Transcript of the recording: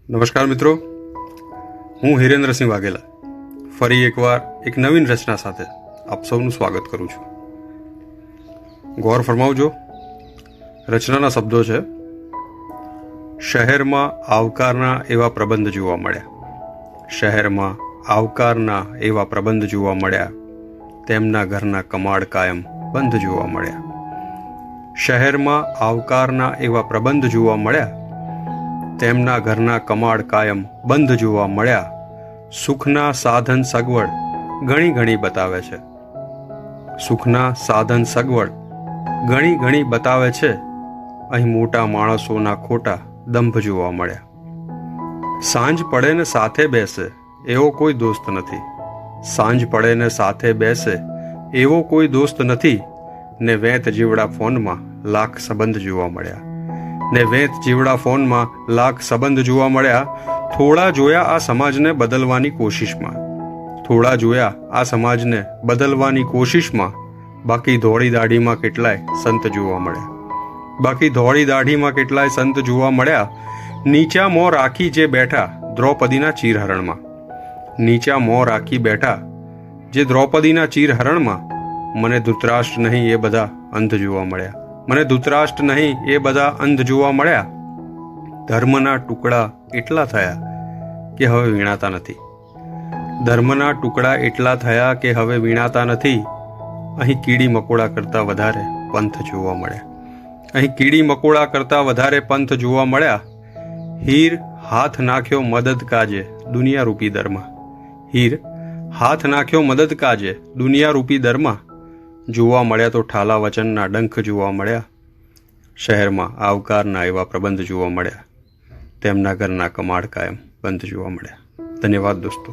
નમસ્કાર મિત્રો, હું હિરેન્દ્રસિંહ વાઘેલા ફરી એકવાર એક નવીન રચના સાથે આપ સૌનું સ્વાગત કરું છું. ગૌર ફરમાવજો. રચનાના શબ્દો છે: શહેરમાં આવકારના એવા પ્રબંધ જોવા મળ્યા. શહેરમાં આવકારના એવા પ્રબંધ જોવા મળ્યા, તેમના ઘરના કમાડ કાયમ બંધ જોવા મળ્યા. શહેરમાં આવકારના એવા પ્રબંધ જોવા મળ્યા, તેમના ઘરના કમાડ કાયમ બંધ જોવા મળ્યા. સુખના સાધન સગવડ ઘણી ઘણી બતાવે છે. સુખના સાધન સગવડ ઘણી ઘણી બતાવે છે. અહીં મોટા માણસોના ખોટા દંભ જોવા મળ્યા. સાંજ પડે ને સાથે બેસે એવો કોઈ દોસ્ત નથી. સાંજ પડે ને સાથે બેસે એવો કોઈ દોસ્ત નથી. ને વેત જીવડા ફોનમાં લાખ સંબંધ જોવા મળ્યા. ને વેત જીવડા ફોનમાં લાખ સંબંધ જોવા મળ્યા. થોડા જોયા આ સમાજને બદલવાની કોશિશમાં. થોડા જોયા આ સમાજને બદલવાની કોશિશમાં. બાકી ધોળી દાઢીમાં કેટલાય સંત જોવા મળ્યા. બાકી ધોળી દાઢીમાં કેટલાય સંત જોવા મળ્યા. નીચા મોં રાખી જે બેઠા દ્રૌપદીના ચીરહરણમાં. નીચા મોં રાખી બેઠા જે દ્રૌપદીના ચીરહરણમાં. મને ધૃતરાષ્ટ્ર નહીં એ બધા અંધ જોવા મળ્યા. મને ધૃતરાષ્ટ્ર નહીં એ બધા અંધ જોવા મળ્યા. ધર્મના ટુકડા એટલા થયા કે હવે વીણાતા નથી. ધર્મના ટુકડા એટલા થયા કે હવે વીણાતા નથી. અહીં કીડી મકોડા કરતાં વધારે પંથ જોવા મળ્યા. અહીં કીડી મકોડા કરતાં વધારે પંથ જોવા મળ્યા. હીર હાથ નાખ્યો મદદ કાજે દુનિયા રૂપી દરમાં. હીર હાથ નાખ્યો મદદ કાજે દુનિયા રૂપી દરમાં. જોવા મળ્યા તો ઠાલા વચનના ડંખ જોવા મળ્યા. શહેરમાં આવકારના એવા પ્રબંધ જોવા મળ્યા, તેમના ઘરના કમાડ કાયમ બંધ જોવા મળ્યા. ધન્યવાદ દોસ્તો.